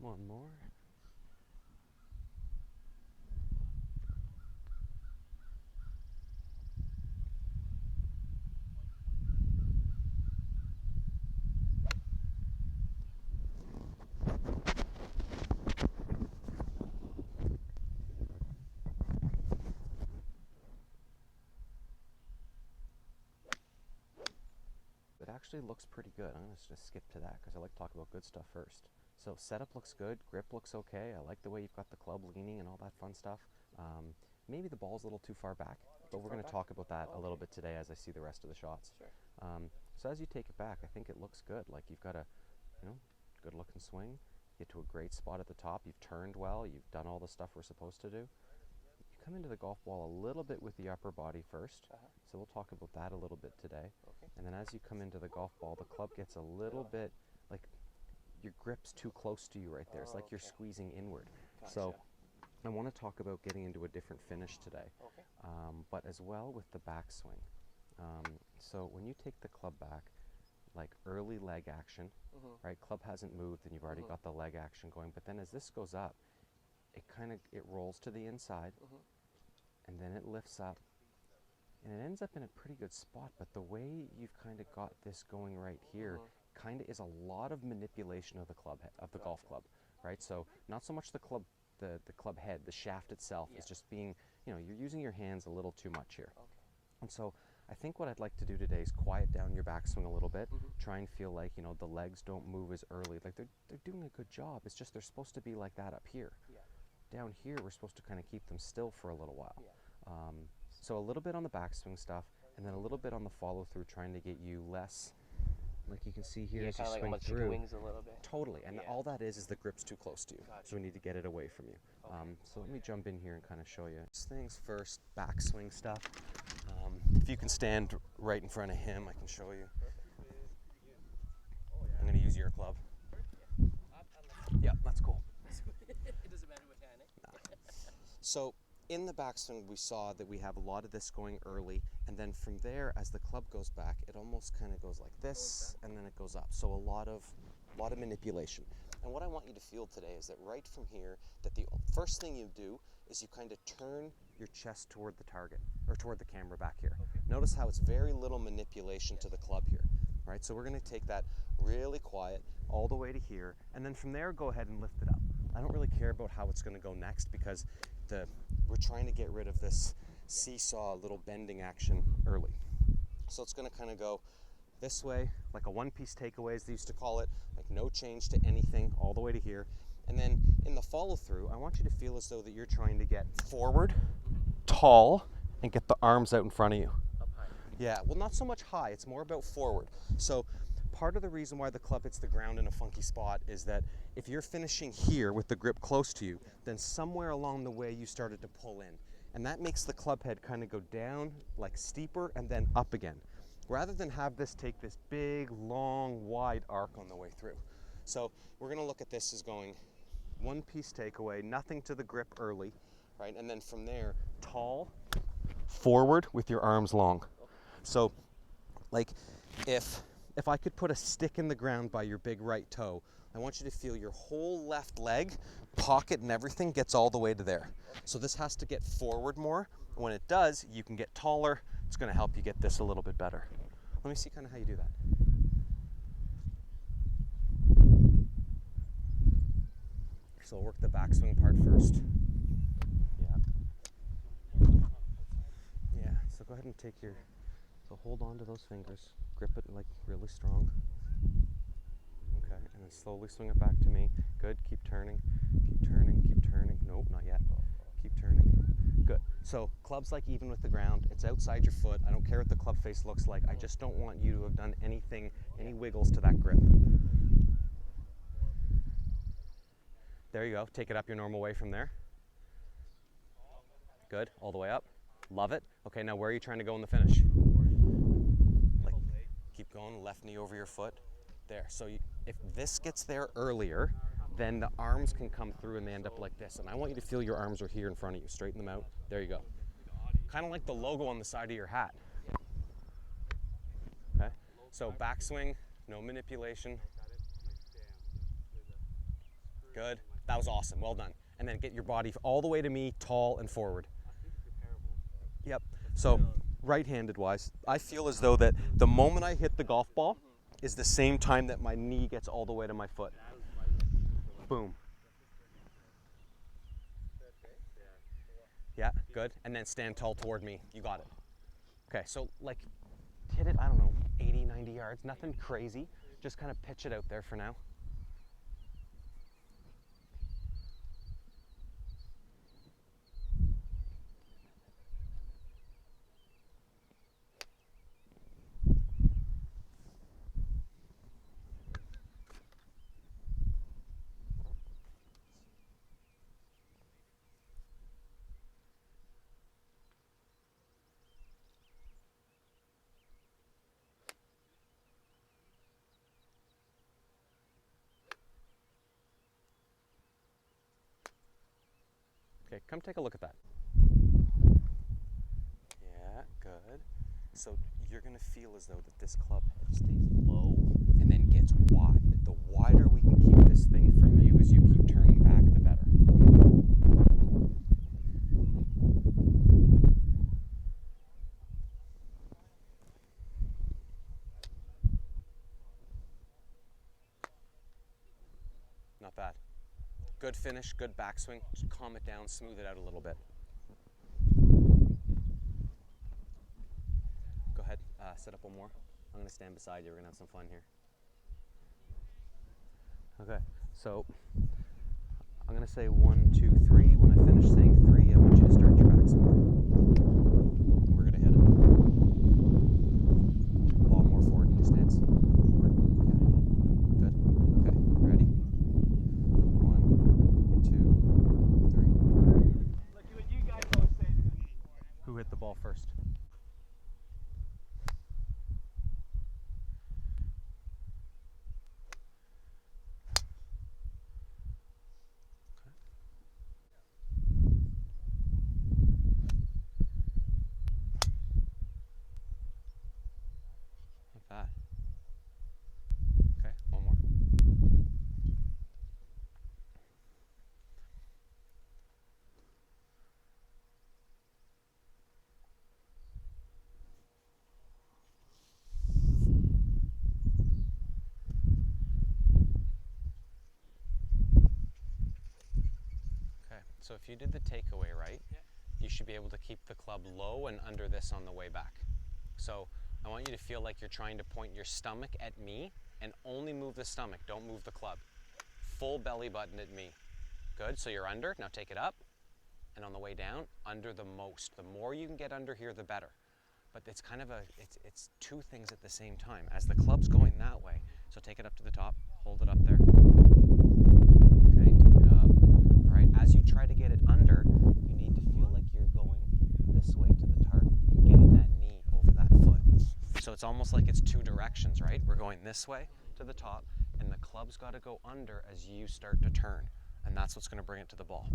One more. It actually looks pretty good. I'm going to just skip to that because I like to talk about good stuff first. So setup looks good, grip looks okay. I like the way you've got the club leaning and all that fun stuff. Maybe the ball's a little too far back, but we're going to talk about that a little bit today as I see the rest of the shots. Sure. So as you take it back, I think it looks good. Like you've got a, good looking swing. Get to a great spot at the top. You've turned well. You've done all the stuff we're supposed to do. You come into the golf ball a little bit with the upper body first. So we'll talk about that a little bit today. Okay. And then as you come into the golf ball, the club gets a little bit like your grip's too close to you right there. It's like you're squeezing inward. Gotcha. So I want to talk about getting into a different finish today, Okay. but as well with the backswing. So when you take the club back, like early leg action, right? Club hasn't moved and you've already got the leg action going, but then as this goes up, it rolls to the inside and then it lifts up and it ends up in a pretty good spot, but the way you've kind of got this going right here kind of is a lot of manipulation of the club of the golf club, right? So not so much the club head, the shaft itself is just being, you're using your hands a little too much here. Okay. And so I think what I'd like to do today is quiet down your backswing a little bit, try and feel like, the legs don't move as early. Like they're doing a good job. It's just they're supposed to be like that up here. Yeah. Down here, we're supposed to kind of keep them still for a little while. Yeah. So a little bit on the backswing stuff, and then a little bit on the follow through, trying to get you less, like you can see here as you kind of swing like through. wings a little bit. Totally, and all that is the grip's too close to you, Gotcha. so we need to get it away from you. Okay. So let me jump in here and kind of show you. First things first, backswing stuff. If you can stand right in front of him, I can show you. I'm going to use your club. Yeah, that's cool. It doesn't matter which hand, eh? Nah. So in the backswing, we saw that we have a lot of this going early, and then from there, as the club goes back, it almost kind of goes like this, and then it goes up. So a lot of manipulation. And what I want you to feel today is that right from here, that the first thing you do is you kind of turn your chest toward the target, or toward the camera back here. Okay. Notice how it's very little manipulation to the club here, right? So we're going to take that really quiet all the way to here, and then from there, go ahead and lift it up. I don't really care about how it's going to go next because we're trying to get rid of this seesaw little bending action early. So it's going to kind of go this way, like a one-piece takeaway as they used to call it, like no change to anything all the way to here. And then in the follow-through, I want you to feel as though that you're trying to get forward, tall, and get the arms out in front of you. Up high. Yeah, well, not so much high, it's more about forward. So part of the reason why the club hits the ground in a funky spot is that if you're finishing here with the grip close to you, then somewhere along the way you started to pull in. And that makes the club head kind of go down, like steeper, and then up again, rather than have this take this big, long, wide arc on the way through. So we're going to look at this as going one-piece takeaway, nothing to the grip early, right? And then from there, tall, forward with your arms long. So like if I could put a stick in the ground by your big right toe, I want you to feel your whole left leg, pocket and everything gets all the way to there. So this has to get forward more. When it does, you can get taller. It's going to help you get this a little bit better. Let me see kind of how you do that. So we'll work the backswing part first. Yeah, so go ahead and take so hold on to those fingers. Grip it like really strong. Okay, and then slowly swing it back to me. Good, keep turning, keep turning, keep turning. Nope, not yet. Keep turning. Good. So club's like even with the ground. It's outside your foot. I don't care what the club face looks like. I just don't want you to have done anything, any wiggles to that grip. There you go. Take it up your normal way from there. Good. All the way up. Love it. Okay, now where are you trying to go in the finish? Like, keep going. Left knee over your foot. There. So if this gets there earlier, then the arms can come through and they end up like this. And I want you to feel your arms are here in front of you. Straighten them out. There you go. Kind of like the logo on the side of your hat. Okay. So backswing, no manipulation. Good. That was awesome. Well done. And then get your body all the way to me, tall and forward. Yep. So right-handed wise, I feel as though that the moment I hit the golf ball is the same time that my knee gets all the way to my foot. Boom. Yeah, good. And then stand tall toward me. You got it. Okay, so like hit it, I don't know, 80, 90 yards. Nothing crazy. Just kind of pitch it out there for now. Okay, come take a look at that. Yeah, good. So you're gonna feel as though that this club head stays low and then gets wide. The wider we can keep this thing from you as you keep turning back, the better. Not bad. Good finish, good backswing. Just calm it down, smooth it out a little bit. Go ahead, set up one more. I'm gonna stand beside you, we're gonna have some fun here. Okay, so I'm gonna say 1, 2, 3. When I finish saying 3, I want you to start your backswing. We're gonna hit it. Ball more forward in your stance. Yeah. Good. Okay, ready? 1, 2, 3. Look what you guys all say to me. Who hit the ball first? Like that. Okay, one more. Okay, so if you did the takeaway right, you should be able to keep the club low and under this on the way back. So I want you to feel like you're trying to point your stomach at me and only move the stomach, don't move the club. Full belly button at me. Good, so you're under, now take it up, and on the way down, under the most. The more you can get under here, the better. But it's kind of it's two things at the same time. As the club's going that way, so take it up to the top, hold it up there. Okay, take it up. All right, as you try to get it under, you need to feel like you're going this way to the target, getting that knee over that foot. So it's almost like it's two directions, right? We're going this way to the top, and the club's got to go under as you start to turn, and that's what's going to bring it to the ball.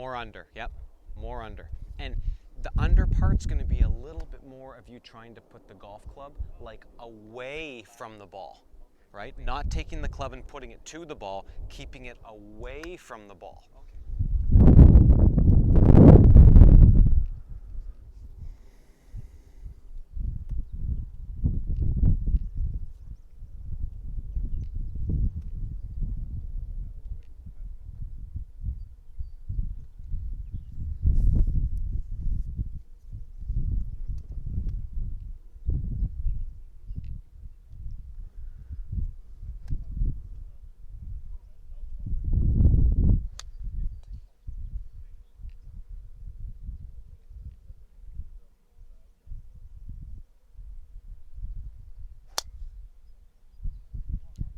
More under, yep, more under. And the under part's going to be a little bit more of you trying to put the golf club like away from the ball, right? Not taking the club and putting it to the ball, keeping it away from the ball.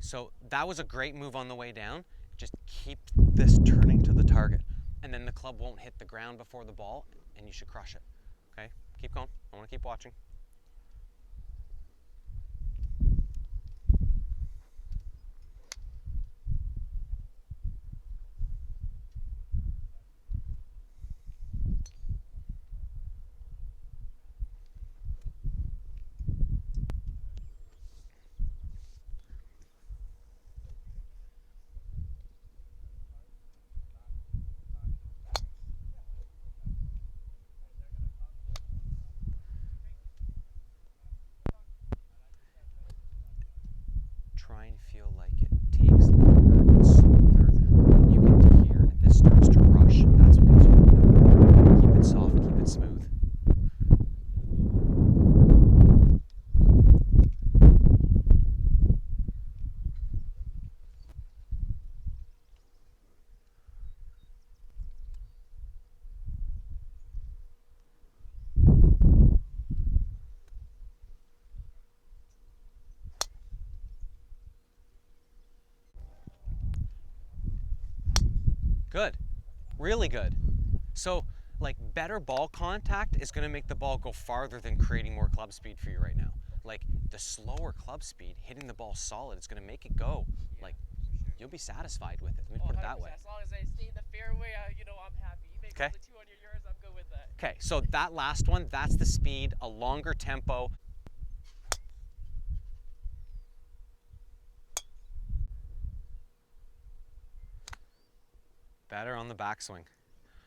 So that was a great move on the way down. Just keep this turning to the target, and then the club won't hit the ground before the ball, and you should crush it. Okay, keep going. I want to keep watching. Try and feel like it takes longer and smoother when you get to here and this starts to rush. That's what gives you. Keep it soft, keep it smooth. Good, really good. So like better ball contact is going to make the ball go farther than creating more club speed for you right now. Like the slower club speed, hitting the ball solid, it's going to make it go. Like you'll be satisfied with it. Let me put it that way. As long as I stay in the fairway, I'm happy. You make all the 200 yards, I'm good with that. Okay, so that last one, that's the speed, a longer tempo. Better on the backswing.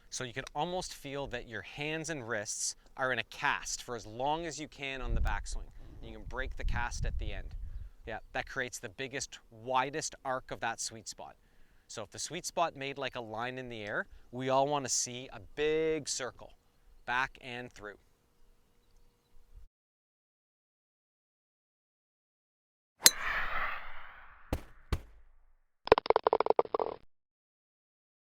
So you can almost feel that your hands and wrists are in a cast for as long as you can on the backswing. You can break the cast at the end. Yeah, that creates the biggest, widest arc of that sweet spot. So if the sweet spot made like a line in the air, we all want to see a big circle, back and through.